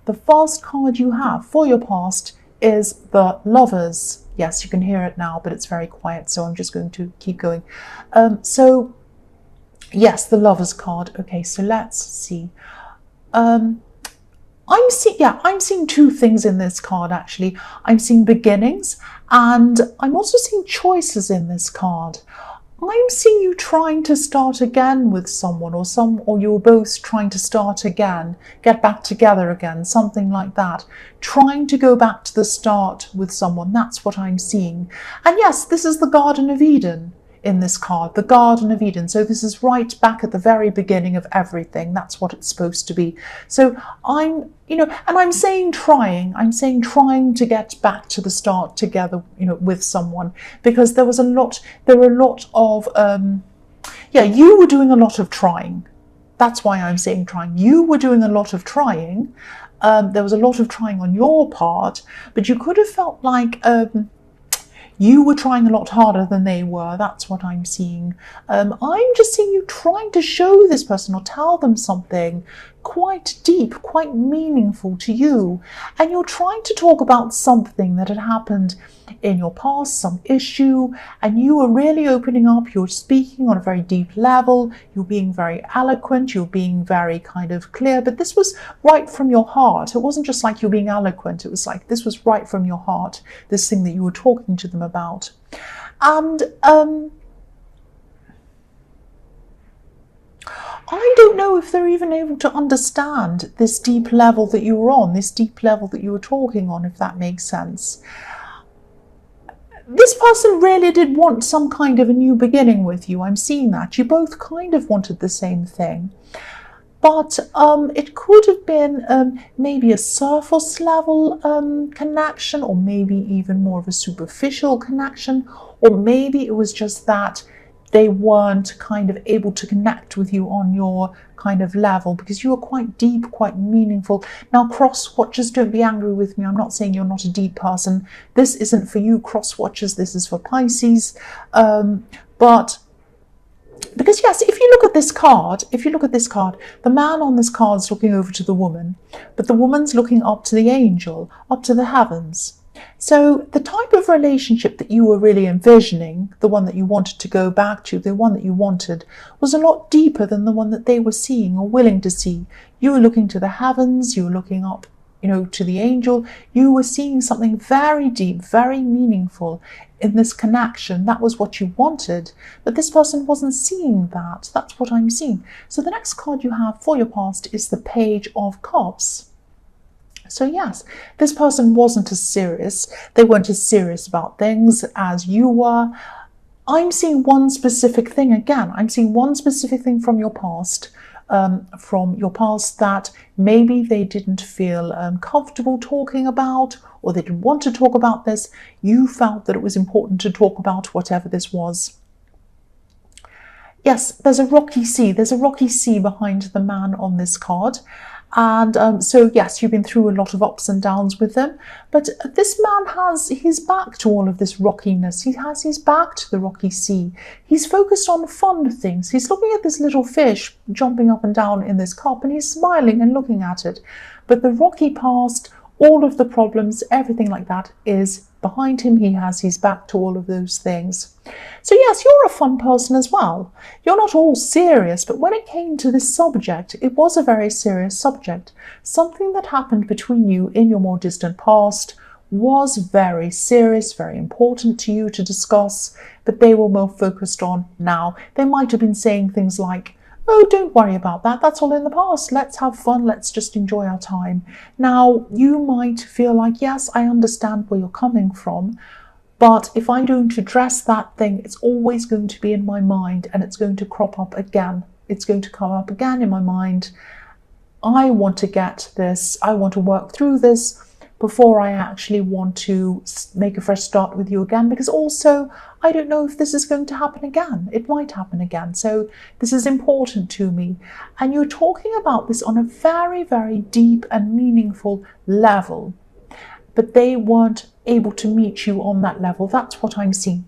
the first card you have for your past is the Lovers. Yes, you can hear it now, but it's very quiet, so I'm just going to keep going. So yes, the Lovers card. Okay, so let's see. I'm seeing two things in this card, actually. I'm seeing beginnings, and I'm also seeing choices in this card. I'm seeing you trying to start again with someone, or you're both trying to start again, get back together again, something like that. Trying to go back to the start with someone. That's what I'm seeing. And yes, this is the Garden of Eden in this card, the Garden of Eden. So this is right back at the very beginning of everything. That's what it's supposed to be. So and I'm saying trying to get back to the start together, with someone, because there were a lot of, you were doing a lot of trying. That's why I'm saying trying. You were doing a lot of trying. There was a lot of trying on your part, but you could have felt like, you were trying a lot harder than they were. That's what I'm seeing. I'm just seeing you trying to show this person or tell them something quite deep, quite meaningful to you. And you're trying to talk about something that had happened in your past, some issue, and you were really opening up. You're speaking on a very deep level. You're being very eloquent. You're being very kind of clear. But this was right from your heart. It wasn't just like you're being eloquent. It was like this was right from your heart, this thing that you were talking to them about. And I don't know if they're even able to understand this deep level that you were on, this deep level that you were talking on, if that makes sense. This person really did want some kind of a new beginning with you. I'm seeing that. You both kind of wanted the same thing. But it could have been maybe a surface level connection, or maybe even more of a superficial connection, or maybe it was just that they weren't kind of able to connect with you on your kind of level, because you were quite deep, quite meaningful. Now, cross watchers, don't be angry with me. I'm not saying you're not a deep person. This isn't for you, cross watchers. This is for Pisces. But because yes, if you look at this card, the man on this card is looking over to the woman, but the woman's looking up to the angel, up to the heavens. So the type of relationship that you were really envisioning, the one that you wanted to go back to, the one that you wanted, was a lot deeper than the one that they were seeing or willing to see. You were looking to the heavens, you were looking up, to the angel. You were seeing something very deep, very meaningful in this connection. That was what you wanted, but this person wasn't seeing that. That's what I'm seeing. So the next card you have for your past is the Page of Cups. So yes, this person wasn't as serious. They weren't as serious about things as you were. I'm seeing one specific thing again. I'm seeing one specific thing from your past, that maybe they didn't feel comfortable talking about, or they didn't want to talk about this. You felt that it was important to talk about whatever this was. Yes, there's a rocky sea. There's a rocky sea behind the man on this card. And so yes, you've been through a lot of ups and downs with them, but this man has his back to all of this rockiness. He has his back to the rocky sea. He's focused on fun things. He's looking at this little fish jumping up and down in this cup, and he's smiling and looking at it. But the rocky past, all of the problems, everything like that is behind him. He has his back to all of those things. So yes, you're a fun person as well. You're not all serious, but when it came to this subject, it was a very serious subject. Something that happened between you in your more distant past was very serious, very important to you to discuss, but they were more focused on now. They might have been saying things like, oh, don't worry about that. That's all in the past. Let's have fun. Let's just enjoy our time. Now, you might feel like, yes, I understand where you're coming from, but if I don't address that thing, it's always going to be in my mind, and it's going to crop up again. It's going to come up again in my mind. I want to get this. I want to work through this before I actually want to make a fresh start with you again, because also I don't know if this is going to happen again. It might happen again. So this is important to me. And you're talking about this on a very, very deep and meaningful level, but they weren't able to meet you on that level. That's what I'm seeing.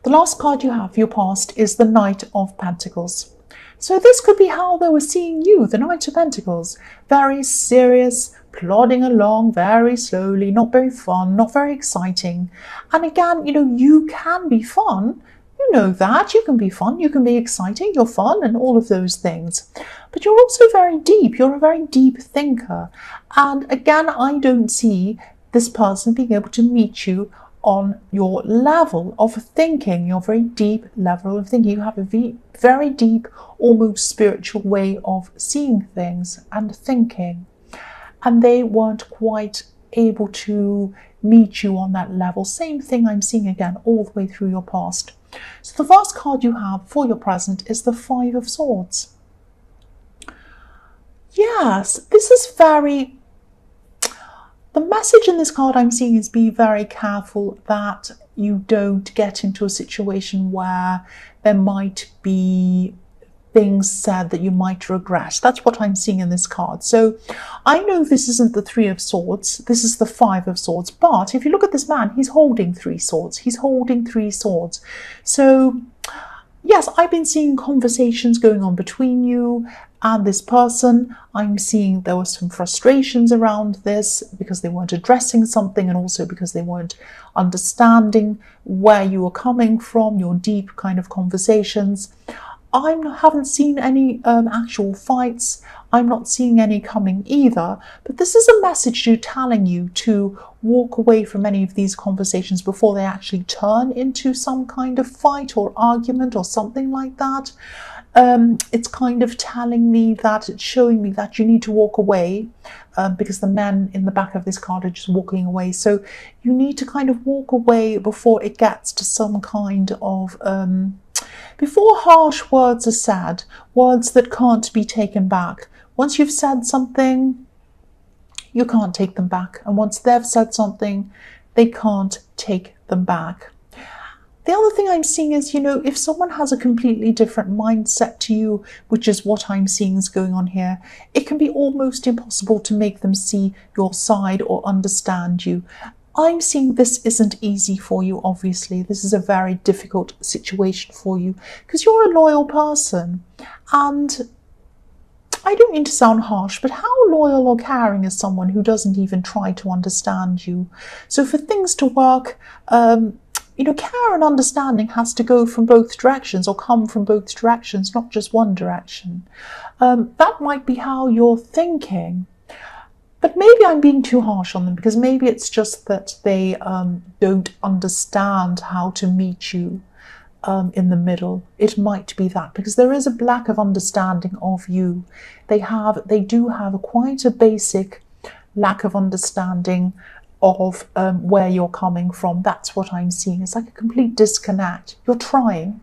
The last card you have for your past is the Knight of Pentacles. So this could be how they were seeing you, the Knight of Pentacles. Very serious, plodding along very slowly, not very fun, not very exciting. And again, you can be fun. You know that. You can be fun, you can be exciting, you're fun, and all of those things. But you're also very deep. You're a very deep thinker. And again, I don't see this person being able to meet you on your level of thinking, your very deep level of thinking. You have a very deep, almost spiritual way of seeing things and thinking. And they weren't quite able to meet you on that level. Same thing I'm seeing again all the way through your past. So the first card you have for your present is the Five of Swords. Yes, this is very... The message in this card I'm seeing is be very careful that you don't get into a situation where there might be things said that you might regret. That's what I'm seeing in this card. So I know this isn't the Three of Swords, this is the Five of Swords, but if you look at this man, he's holding three swords. He's holding three swords. So yes, I've been seeing conversations going on between you and this person. I'm seeing there were some frustrations around this because they weren't addressing something, and also because they weren't understanding where you were coming from, your deep kind of conversations. I haven't seen any actual fights. I'm not seeing any coming either. But this is a message telling you to walk away from any of these conversations before they actually turn into some kind of fight or argument or something like that. It's kind of telling me that, it's showing me that you need to walk away because the men in the back of this card are just walking away. So you need to kind of walk away before it gets to some kind of... before harsh words are said, words that can't be taken back. Once you've said something, you can't take them back. And once they've said something, they can't take them back. The other thing I'm seeing is, if someone has a completely different mindset to you, which is what I'm seeing is going on here, it can be almost impossible to make them see your side or understand you. I'm seeing this isn't easy for you, obviously. This is a very difficult situation for you because you're a loyal person. And I don't mean to sound harsh, but how loyal or caring is someone who doesn't even try to understand you? So for things to work, care and understanding has to go from both directions, or come from both directions, not just one direction. That might be how you're thinking. But maybe I'm being too harsh on them, because maybe it's just that they don't understand how to meet you in the middle. It might be that, because there is a lack of understanding of you. They do have quite a basic lack of understanding of where you're coming from. That's what I'm seeing. It's like a complete disconnect. You're trying,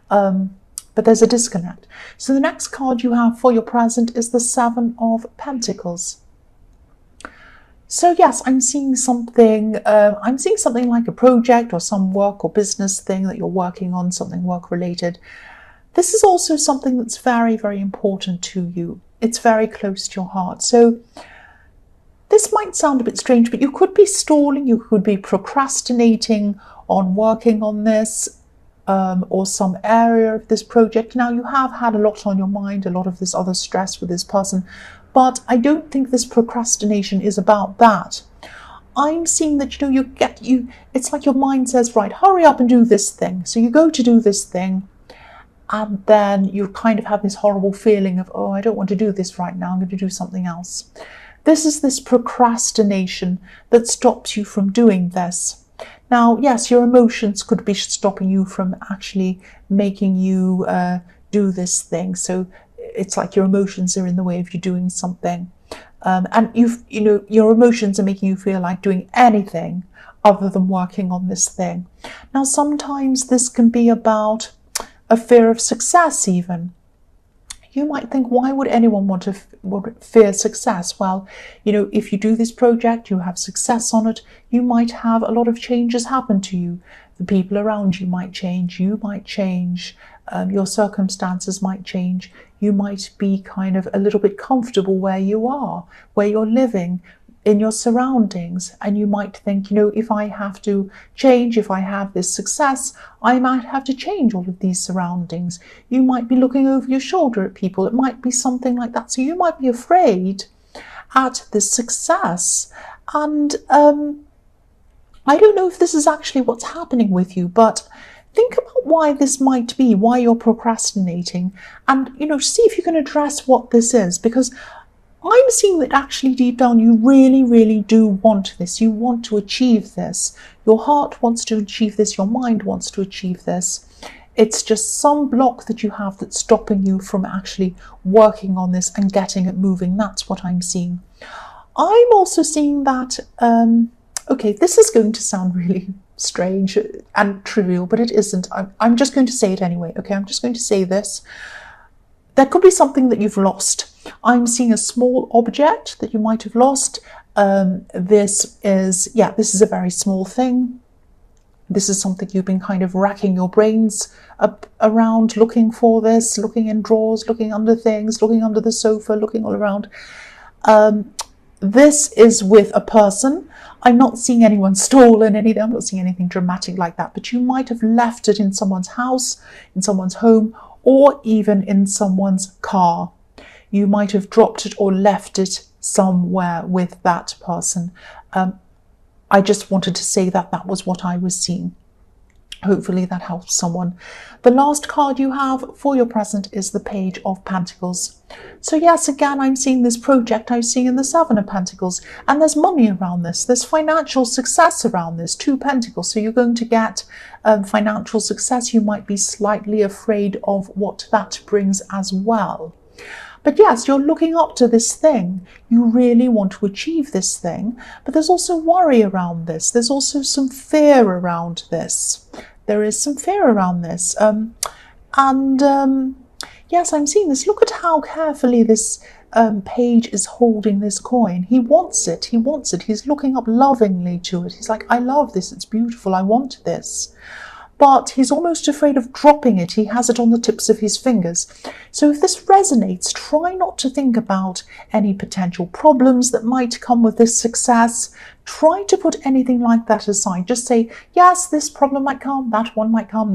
but there's a disconnect. So the next card you have for your present is the Seven of Pentacles. So yes, I'm seeing something like a project or some work or business thing that you're working on, something work related. This is also something that's very, very important to you. It's very close to your heart. So this might sound a bit strange, but you could be stalling, you could be procrastinating on working on this or some area of this project. Now, you have had a lot on your mind, a lot of this other stress with this person, but I don't think this procrastination is about that. I'm seeing that, it's like your mind says, right, hurry up and do this thing. So you go to do this thing, and then you kind of have this horrible feeling of, oh, I don't want to do this right now, I'm going to do something else. This is this procrastination that stops you from doing this. Now, yes, your emotions could be stopping you from actually making you do this thing. So it's like your emotions are in the way of you doing something. And your emotions are making you feel like doing anything other than working on this thing. Now, sometimes this can be about a fear of success even. You might think, why would anyone want to fear success? Well, if you do this project, you have success on it, you might have a lot of changes happen to you. The people around you might change, you might change, your circumstances might change. You might be kind of a little bit comfortable where you are, where you're living. in your surroundings, and you might think, if I have to change, if I have this success, I might have to change all of these surroundings. You might be looking over your shoulder at people. It might be something like that. So you might be afraid at this success. And I don't know if this is actually what's happening with you, but think about why this might be, why you're procrastinating, and see if you can address what this is, because I'm seeing that actually deep down you really, really do want this. You want to achieve this. Your heart wants to achieve this. Your mind wants to achieve this. It's just some block that you have that's stopping you from actually working on this and getting it moving. That's what I'm seeing. I'm also seeing that, okay, this is going to sound really strange and trivial, but it isn't. I'm just going to say it anyway. Okay, I'm just going to say this. There could be something that you've lost. I'm seeing a small object that you might have lost. This is a very small thing. This is something you've been kind of racking your brains up around, looking for this, looking in drawers, looking under things, looking under the sofa, looking all around. This is with a person. I'm not seeing anyone stolen anything. I'm not seeing anything dramatic like that, but you might have left it in someone's house, in someone's home, or even in someone's car. You might have dropped it or left it somewhere with that person. I just wanted to say that that was what I was seeing. Hopefully that helps someone. The last card you have for your present is the Page of Pentacles. So yes, again, I'm seeing this project. I'm seeing in the Seven of Pentacles, and there's money around this. There's financial success around this. Two Pentacles. So you're going to get financial success. You might be slightly afraid of what that brings as well. But yes, you're looking up to this thing. You really want to achieve this thing. But there's also worry around this. There's also some fear around this. There is some fear around this. Yes, I'm seeing this. Look at how carefully this page is holding this coin. He wants it. He wants it. He's looking up lovingly to it. He's like, I love this. It's beautiful. I want this. But he's almost afraid of dropping it. He has it on the tips of his fingers. So if this resonates, try not to think about any potential problems that might come with this success. Try to put anything like that aside. Just say, yes, this problem might come, that one might come,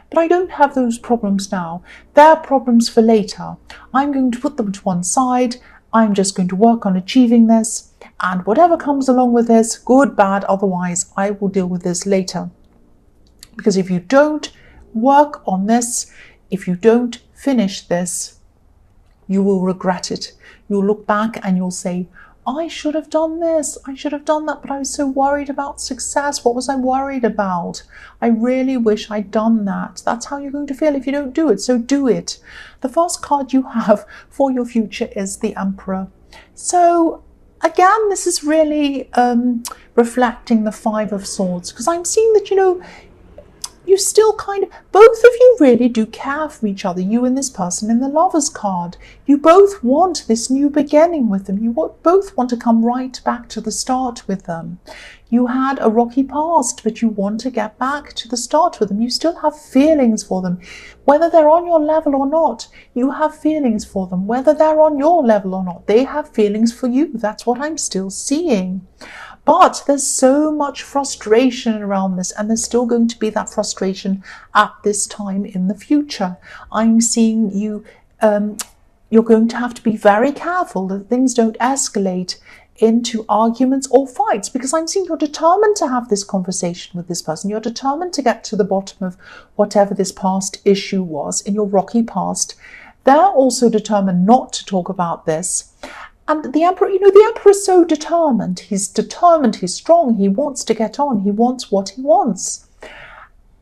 but I don't have those problems now. They're problems for later. I'm going to put them to one side. I'm just going to work on achieving this. And whatever comes along with this, good, bad, otherwise, I will deal with this later. Because if you don't work on this, if you don't finish this, you will regret it. You'll look back and you'll say, I should have done this, I should have done that, but I was so worried about success. What was I worried about? I really wish I'd done that. That's how you're going to feel if you don't do it, so do it. The first card you have for your future is the Emperor. So again, this is really reflecting the Five of Swords, because I'm seeing that, you still both of you really do care for each other, you and this person in the Lovers card. You both want this new beginning with them. You both want to come right back to the start with them. You had a rocky past, but you want to get back to the start with them. You still have feelings for them. Whether they're on your level or not, you have feelings for them. Whether they're on your level or not, they have feelings for you. That's what I'm still seeing. But there's so much frustration around this, and there's still going to be that frustration at this time in the future. I'm seeing you, you're going to have to be very careful that things don't escalate into arguments or fights, because I'm seeing you're determined to have this conversation with this person. You're determined to get to the bottom of whatever this past issue was in your rocky past. They're also determined not to talk about this. And the Emperor, the Emperor is so determined. He's determined, he's strong, he wants to get on, he wants what he wants.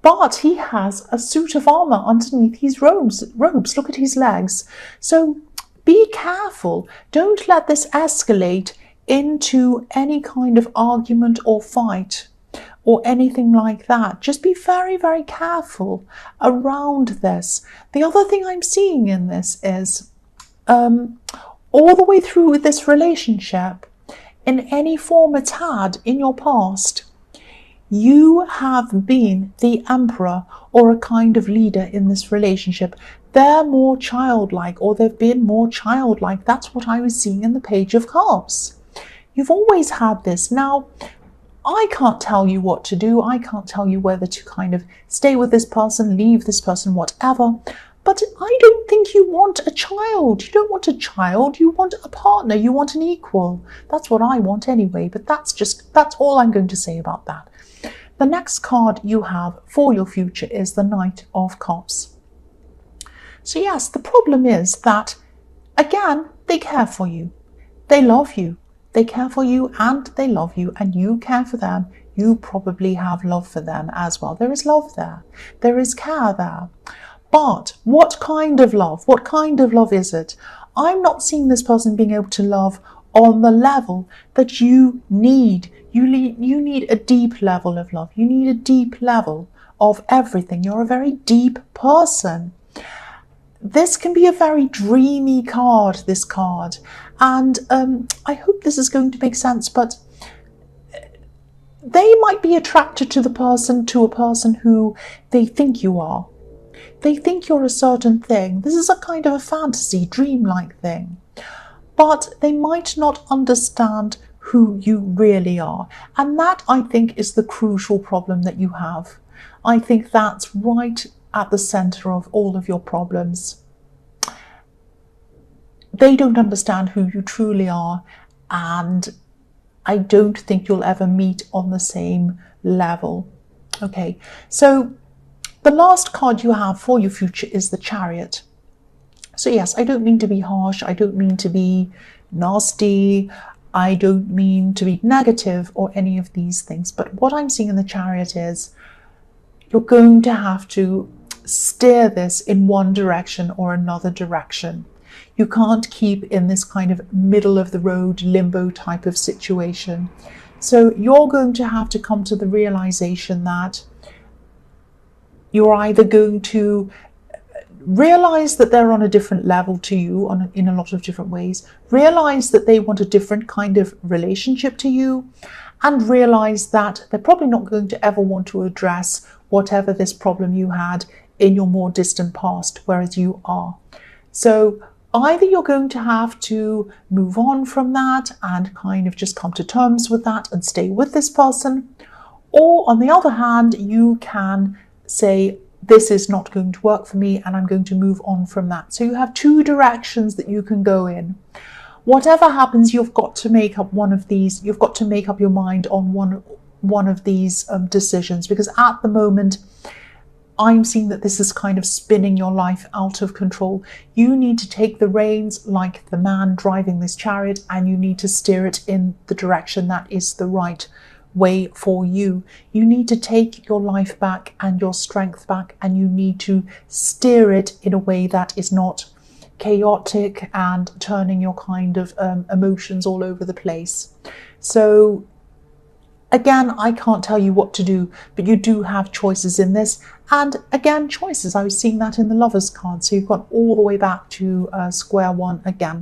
But he has a suit of armor underneath his robes. Look at his legs. So be careful. Don't let this escalate into any kind of argument or fight or anything like that. Just be very, very careful around this. The other thing I'm seeing in this is all the way through this relationship, in any form it's had in your past, you have been the Emperor or a kind of leader in this relationship. They're more childlike, or they've been more childlike. That's what I was seeing in the Page of Cups. You've always had this. Now, I can't tell you what to do. I can't tell you whether to kind of stay with this person, leave this person, whatever. But I don't think you want a child. You don't want a child. You want a partner. You want an equal. That's what I want anyway. But that's all I'm going to say about that. The next card you have for your future is the Knight of Cups. So yes, the problem is that, again, they care for you. They love you. They care for you and they love you, and you care for them. You probably have love for them as well. There is love there. There is care there. But what kind of love? What kind of love is it? I'm not seeing this person being able to love on the level that you need. You need a deep level of love. You need a deep level of everything. You're a very deep person. This can be a very dreamy card, this card. And I hope this is going to make sense, but they might be attracted to a person who they think you are. They think you're a certain thing. This is a kind of a fantasy, dreamlike thing. But they might not understand who you really are. And that, I think, is the crucial problem that you have. I think that's right at the center of all of your problems. They don't understand who you truly are, and I don't think you'll ever meet on the same level. Okay, so the last card you have for your future is the Chariot. So yes, I don't mean to be harsh, I don't mean to be nasty, I don't mean to be negative or any of these things, but what I'm seeing in the Chariot is you're going to have to steer this in one direction or another direction. You can't keep in this kind of middle of the road limbo type of situation. So you're going to have to come to the realization that you're either going to realize that they're on a different level to you in a lot of different ways, realize that they want a different kind of relationship to you, and realize that they're probably not going to ever want to address whatever this problem you had in your more distant past, whereas you are. So either you're going to have to move on from that and kind of just come to terms with that and stay with this person, or on the other hand, you can say, this is not going to work for me and I'm going to move on from that. So you have two directions that you can go in. Whatever happens, you've got to make up one of these. You've got to make up your mind on one of these decisions, because at the moment, I'm seeing that this is kind of spinning your life out of control. You need to take the reins like the man driving this chariot, and you need to steer it in the direction that is the right way for you. You need to take your life back and your strength back, and you need to steer it in a way that is not chaotic and turning your kind of emotions all over the place. So again, I can't tell you what to do, but you do have choices in this. And again, choices, I was seeing that in the Lovers card. So you've gone all the way back to square one again.